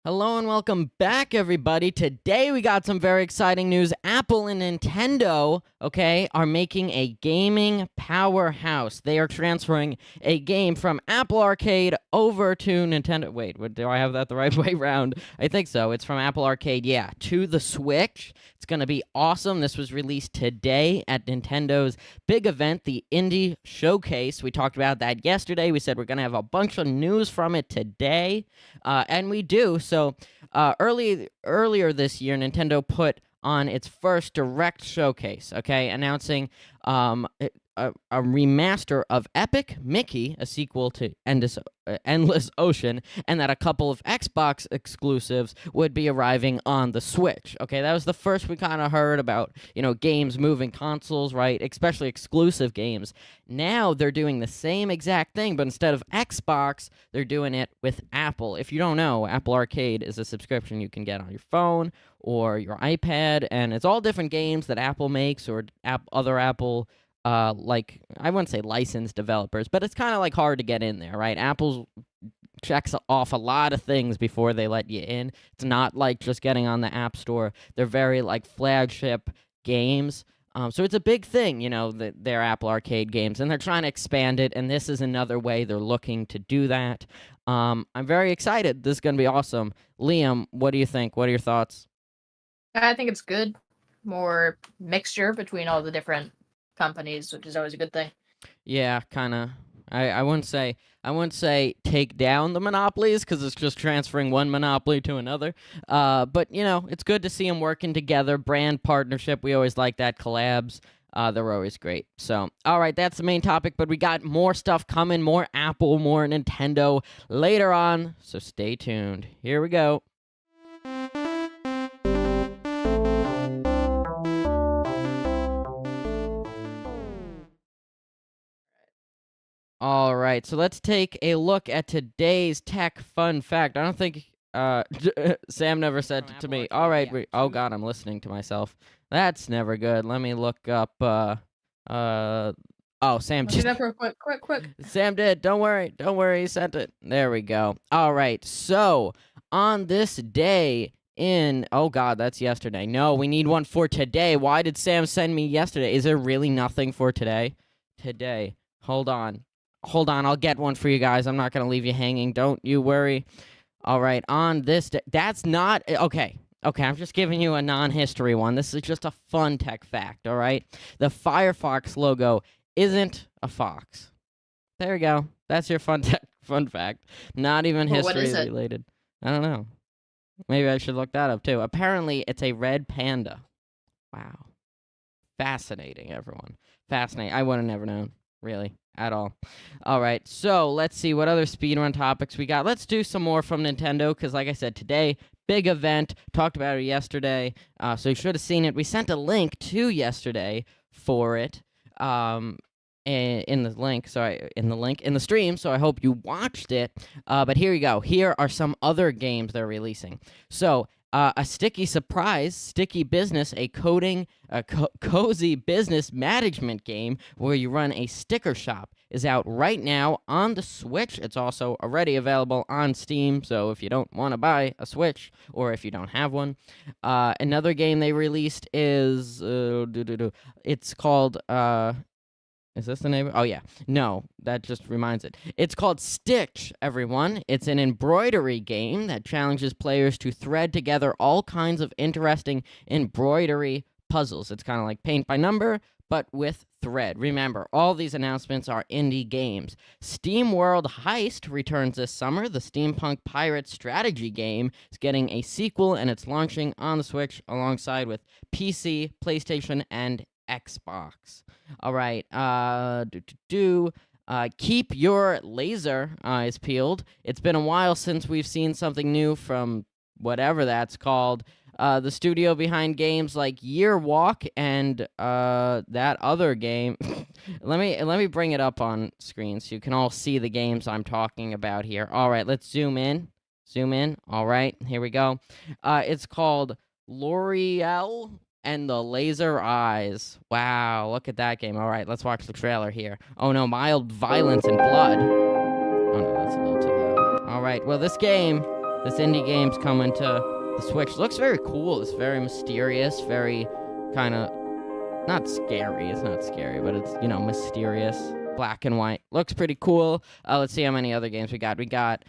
Hello and welcome back, everybody. Today we got some very exciting news. Apple and Nintendo, are making a gaming powerhouse. They are transferring a game from Apple Arcade over to Nintendo. Wait, do I have that the right way around? I think so. It's from Apple Arcade, to the Switch. It's going to be awesome. This was released today at Nintendo's big event, the Indie Showcase. We talked about that yesterday. We said we're going to have a bunch of news from it today, and we do. So earlier this year, Nintendo put on its first direct showcase, announcing a remaster of Epic Mickey, a sequel to Endless Ocean, and that a couple of Xbox exclusives would be arriving on the Switch. That was the first we kind of heard about, games moving consoles, right? Especially exclusive games. Now they're doing the same exact thing, but instead of Xbox, they're doing it with Apple. If you don't know, Apple Arcade is a subscription you can get on your phone or your iPad, and it's all different games that Apple makes or other Apple I wouldn't say licensed developers, but it's kind of like hard to get in there, right? Apple checks off a lot of things before they let you in. It's not like just getting on the App Store. They're very flagship games. So it's a big thing, their Apple Arcade games, and they're trying to expand it, and this is another way they're looking to do that. I'm very excited. This is going to be awesome. Liam, what do you think? What are your thoughts? I think it's good. More mixture between all the different companies, which is always a good thing. Yeah, kind of. I wouldn't say take down the monopolies because it's just transferring one monopoly to another. But it's good to see them working together. Brand partnership, we always like that. Collabs, they're always great. So, all right, that's the main topic. But we got more stuff coming, more Apple, more Nintendo later on. So stay tuned. Here we go. All right, so let's take a look at today's tech fun fact. I don't think Sam never said it to me. All right, oh God, I'm listening to myself. That's never good. Let me look up. Oh, Sam just. That real quick. Sam did. Don't worry. He sent it. There we go. All right, so on this day oh God, that's yesterday. No, we need one for today. Why did Sam send me yesterday? Is there really nothing for today? Today. Hold on, I'll get one for you guys. I'm not going to leave you hanging. Don't you worry. All right, on this day, that's not... Okay, I'm just giving you a non-history one. This is just a fun tech fact, all right? The Firefox logo isn't a fox. There you go. That's your fun fact. Not even history related. I don't know. Maybe I should look that up, too. Apparently, it's a red panda. Wow. Fascinating, everyone. Fascinating. I would have never known, really. At all. All right, so let's see what other speedrun topics we got. Let's do some more from Nintendo, because like I said, today, big event. Talked about it yesterday, so you should have seen it. We sent a link to yesterday for it in the stream, so I hope you watched it. But here you go. Here are some other games they're releasing. So, a sticky surprise, Sticky Business, a cozy business management game where you run a sticker shop, is out right now on the Switch. It's also already available on Steam, so if you don't want to buy a Switch or if you don't have one. Another game they released is... it's called... Is this the name? Oh, yeah. No, that just reminds it. It's called Stitch, everyone. It's an embroidery game that challenges players to thread together all kinds of interesting embroidery puzzles. It's kind of like paint by number, but with thread. Remember, all these announcements are indie games. Steam World Heist returns this summer. The steampunk pirate strategy game is getting a sequel, and it's launching on the Switch alongside with PC, PlayStation, and Xbox. All right. Keep your laser eyes peeled. It's been a while since we've seen something new from whatever that's called. The studio behind games like Year Walk and that other game. let me bring it up on screen so you can all see the games I'm talking about here. All right, let's zoom in. All right, here we go. It's called L'Oreal and the Laser Eyes. Wow, look at that game. All right, let's watch the trailer here. Oh no, mild violence and blood. Oh no, that's a little too loud. All right, well, this game This indie game's coming to the Switch. Looks very cool. It's very mysterious, very kind of not scary. It's not scary, but it's, mysterious. Black and white. Looks pretty cool. Let's see how many other games we got. We got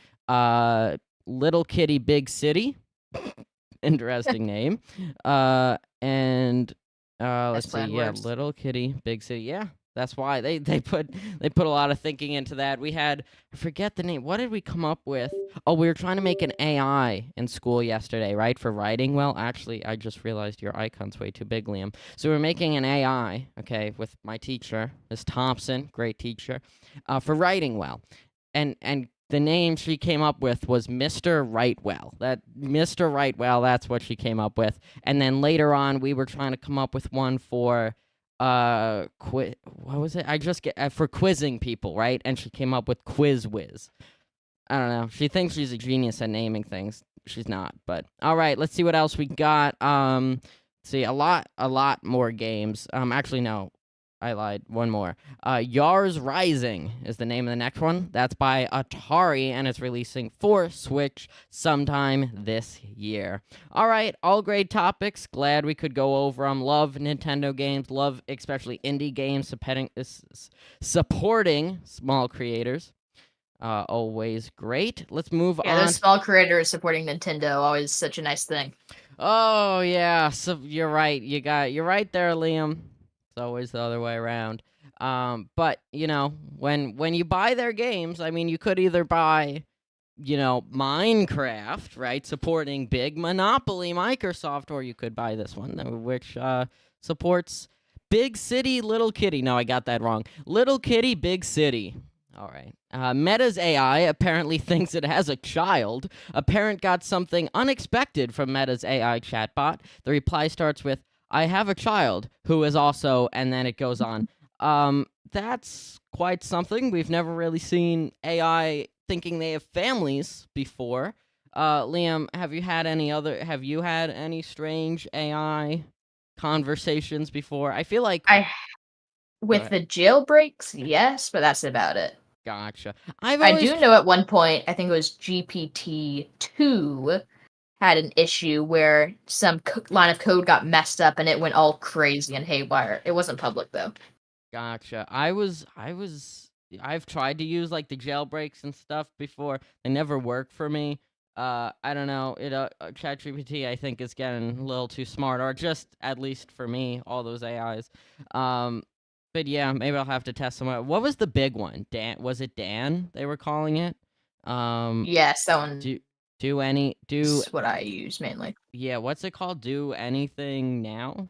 Little Kitty Big City. Interesting name. And let's see. Yeah, Little Kitty Big City. Yeah. That's why they put a lot of thinking into that. We had, I forget the name. What did we come up with? Oh, we were trying to make an AI in school yesterday, right, for writing well. Actually, I just realized your icon's way too big, Liam. So we're making an AI, okay, with my teacher, Ms. Thompson, great teacher, for writing well. And the name she came up with was Mr. Wrightwell. That Mr. Wrightwell, that's what she came up with. And then later on, we were trying to come up with one for what was it? I just get for quizzing people, right? And she came up with Quiz Whiz. I don't know. She thinks she's a genius at naming things. She's not, but all right. Let's see what else we got. See a lot more games. Actually, no, I lied. One more. Yars Rising is the name of the next one. That's by Atari, and it's releasing for Switch sometime this year. All right, all great topics. Glad we could go over them. Love Nintendo games. Love especially indie games supporting small creators. Always great. Let's move on. Yeah, those small creators supporting Nintendo, always such a nice thing. Oh, yeah. So you're right. You're right there, Liam. It's always the other way around. But, when you buy their games, I mean, you could either buy, Minecraft, right, supporting big monopoly Microsoft, or you could buy this one, which supports Big City, Little Kitty. No, I got that wrong. Little Kitty, Big City. All right. Meta's AI apparently thinks it has a child. A parent got something unexpected from Meta's AI chatbot. The reply starts with, I have a child who is also, and then it goes on. That's quite something. We've never really seen AI thinking they have families before. Liam, have you had any strange AI conversations before? I feel like with the jailbreaks, yes, but that's about it. Gotcha. I do know at one point, I think it was GPT-2 had an issue where some line of code got messed up and it went all crazy and haywire. It wasn't public though. Gotcha. I've tried to use like the jailbreaks and stuff before. They never work for me. I don't know. ChatGPT I think is getting a little too smart, or just at least for me, all those AIs. But yeah, maybe I'll have to test them out. What was the big one? Was it Dan? They were calling it. Yes, that one. That's what I use mainly. Yeah, what's it called? Do anything now?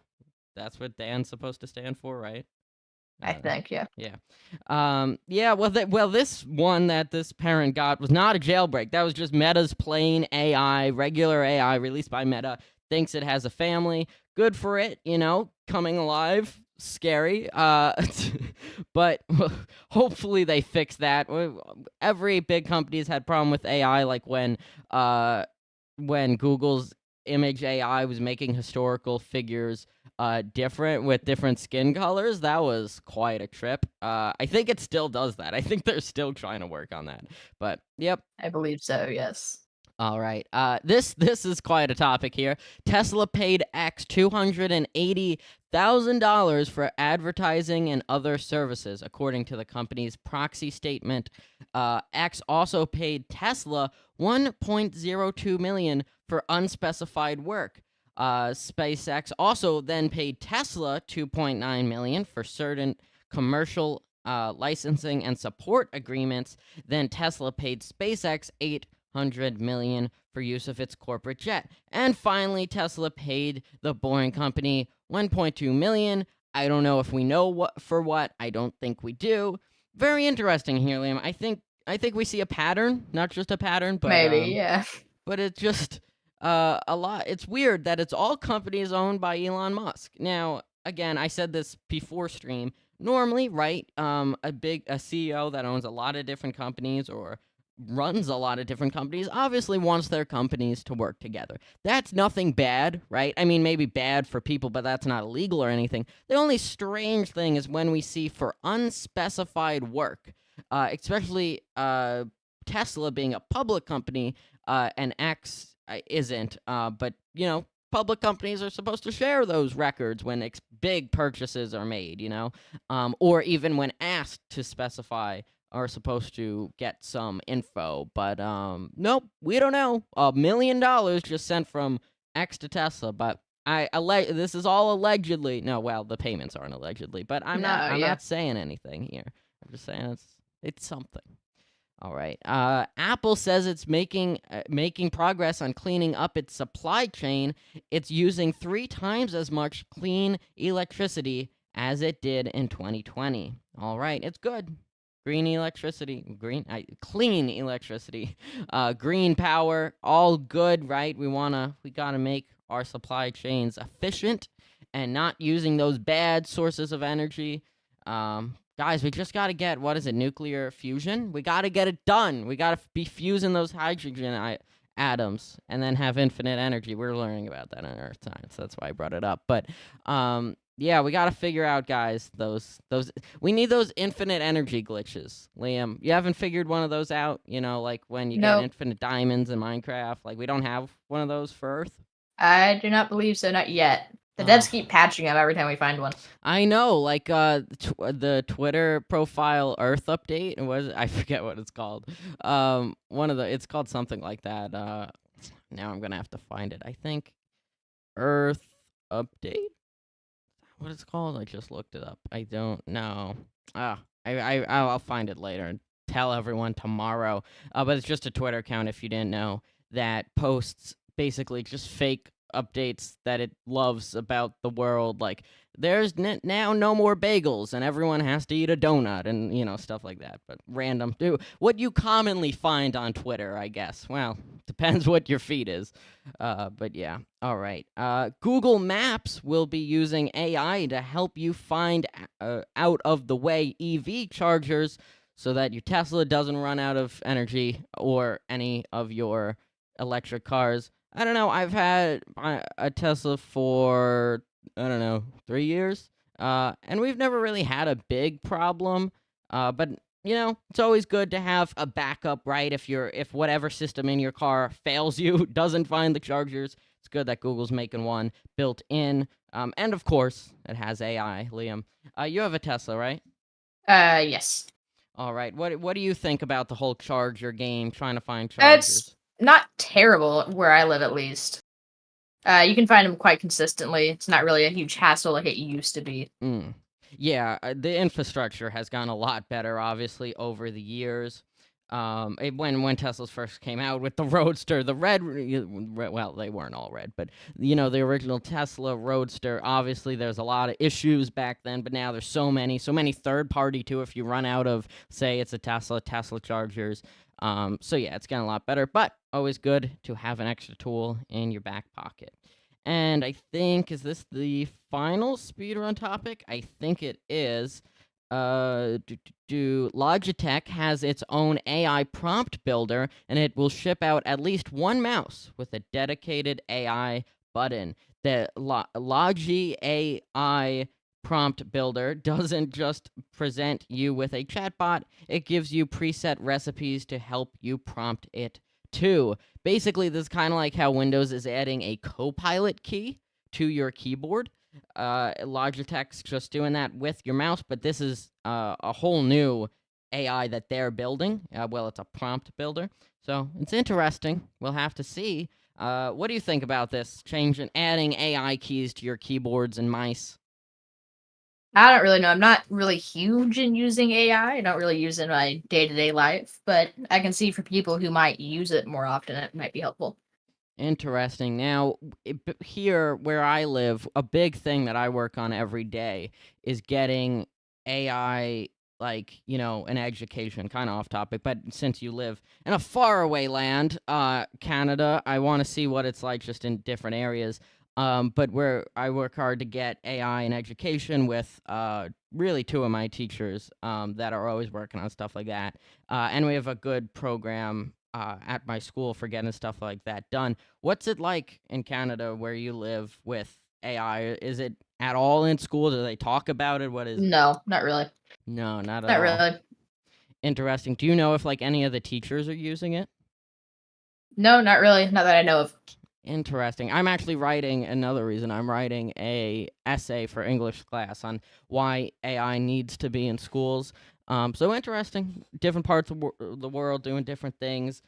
That's what Dan's supposed to stand for, right? I think, yeah. Yeah. Yeah, well, this one that this parent got was not a jailbreak. That was just Meta's plain AI, regular AI released by Meta. Thinks it has a family. Good for it, coming alive. Scary. But hopefully they fix that. Every big company's had problem with AI, like when Google's image AI was making historical figures different with different skin colors. That was quite a trip. I think it still does that. I think they're still trying to work on that. But yep. I believe so, yes. All right. This is quite a topic here. Tesla paid X $280,000 for advertising and other services, according to the company's proxy statement. X also paid Tesla $1.02 million for unspecified work. SpaceX also then paid Tesla $2.9 million for certain commercial licensing and support agreements. Then Tesla paid SpaceX $800 million for use of its corporate jet. And finally, Tesla paid the Boring Company $1.2 million. I don't know if we know what for what. I don't think we do. Very interesting here, Liam. I think we see a pattern, not just a pattern, but maybe, yeah. But it's just a lot. It's weird that it's all companies owned by Elon Musk. Now, again, I said this before stream. Normally, right, a CEO that owns a lot of different companies or runs a lot of different companies obviously wants their companies to work together. That's nothing bad, right? I mean, maybe bad for people, but that's not illegal or anything. The only strange thing is when we see for unspecified work, especially Tesla being a public company, and X isn't. But public companies are supposed to share those records when big purchases are made, or even when asked to specify, are supposed to get some info. But nope, we don't know. $1 million just sent from X to Tesla, but this is all allegedly. No, well, the payments aren't allegedly, but I'm No, not yeah. saying anything here. I'm just saying it's something. All right. Apple says it's making progress on cleaning up its supply chain. It's using 3 times as much clean electricity as it did in 2020. All right, it's good. Clean electricity, green power, all good, right? We gotta make our supply chains efficient and not using those bad sources of energy. Guys, we just gotta get, nuclear fusion? We gotta get it done. We gotta be fusing those hydrogen atoms and then have infinite energy. We're learning about that in Earth science. That's why I brought it up. But yeah, we gotta figure out, guys, those we need those infinite energy glitches. Liam, you haven't figured one of those out? Like when you get Nope. infinite diamonds in Minecraft. Like, we don't have one of those for Earth? I do not believe so, not yet. The devs keep patching them every time we find one. I know, like the Twitter profile Earth update. I forget what it's called. It's called something like that. Now I'm gonna have to find it. I think Earth update. What it's called? I just looked it up. I don't know. I'll find it later and tell everyone tomorrow. But it's just a Twitter account, if you didn't know, that posts basically just fake updates that it loves about the world. Like, there's now no more bagels and everyone has to eat a donut and stuff like that. But random. What you commonly find on Twitter, I guess. Well, depends what your feed is. But yeah. All right. Google Maps will be using AI to help you find out of the way EV chargers so that your Tesla doesn't run out of energy, or any of your electric cars. I don't know. I've had a Tesla for, I don't know, 3 years. And we've never really had a big problem. But it's always good to have a backup, right? If whatever system in your car fails you, doesn't find the chargers, it's good that Google's making one built in. And of course, it has AI, Liam. You have a Tesla, right? Yes. All right. What do you think about the whole charger game, trying to find chargers? It's not terrible where I live, at least. You can find them quite consistently. It's not really a huge hassle like it used to be. Yeah, the infrastructure has gotten a lot better, obviously, over the years. When Teslas first came out with the Roadster, the well, they weren't all red, but the original Tesla Roadster. Obviously, there's a lot of issues back then, but now there's so many third party too. If you run out of, say, it's a Tesla chargers. So yeah, it's getting a lot better, but always good to have an extra tool in your back pocket. And I think, is this the final speedrun topic? I think it is. Logitech has its own AI prompt builder, and it will ship out at least one mouse with a dedicated AI button. The Logi AI prompt builder doesn't just present you with a chatbot, it gives you preset recipes to help you prompt it too. Basically, this is kind of like how Windows is adding a Copilot key to your keyboard. Logitech's just doing that with your mouse, but this is a whole new AI that they're building. Well, it's a prompt builder, so it's interesting. We'll have to see. What do you think about this change in adding AI keys to your keyboards and mice? I don't really know. I'm not really huge in using AI. I don't really use it in my day-to-day life, but I can see for people who might use it more often, it might be helpful. Interesting. Now, here where I live, a big thing that I work on every day is getting AI, like, an education, kind of off topic, but since you live in a faraway land, Canada, I want to see what it's like just in different areas. But where I work hard to get AI and education with really 2 of my teachers that are always working on stuff like that. And we have a good program at my school for getting stuff like that done. What's it like in Canada where you live with AI? Is it at all in school? Do they talk about it? What is it? No, not really. No, not at Not all. really. Interesting. Do you know if, like, any of the teachers are using it? No, not really. Not that I know of. Interesting. I'm actually writing another reason. I'm writing a essay for English class on why AI needs to be in schools. So interesting. Different parts of the world doing different things.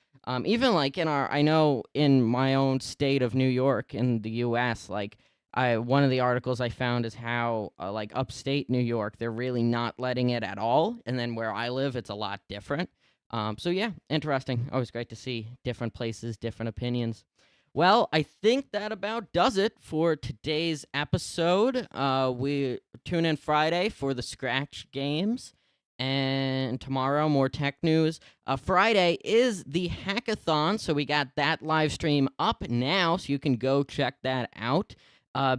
Even like I know in my own state of New York in the U.S., like one of the articles I found is how like upstate New York, they're really not letting it at all, and then where I live, it's a lot different. So yeah, interesting. Always great to see different places, different opinions. Well, I think that about does it for today's episode. We tune in Friday for the Scratch games, and tomorrow more tech news. Friday is the hackathon, so we got that live stream up now, so you can go check that out.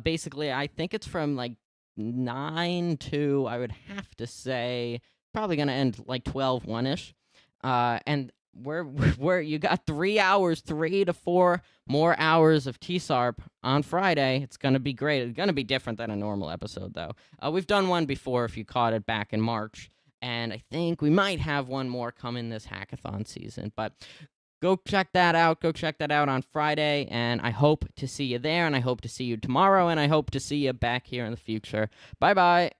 Basically, I think it's from like 9 to, I would have to say, probably going to end like 12, 1 ish. And we're you got 3 hours, 3 to 4 more hours of TSARP on Friday. It's gonna be great. It's gonna be different than a normal episode, though. We've done one before, if you caught it back in March, and I think we might have one more coming this hackathon season. But go check that out. Go check that out on Friday, and I hope to see you there, and I hope to see you tomorrow, and I hope to see you back here in the future. Bye bye.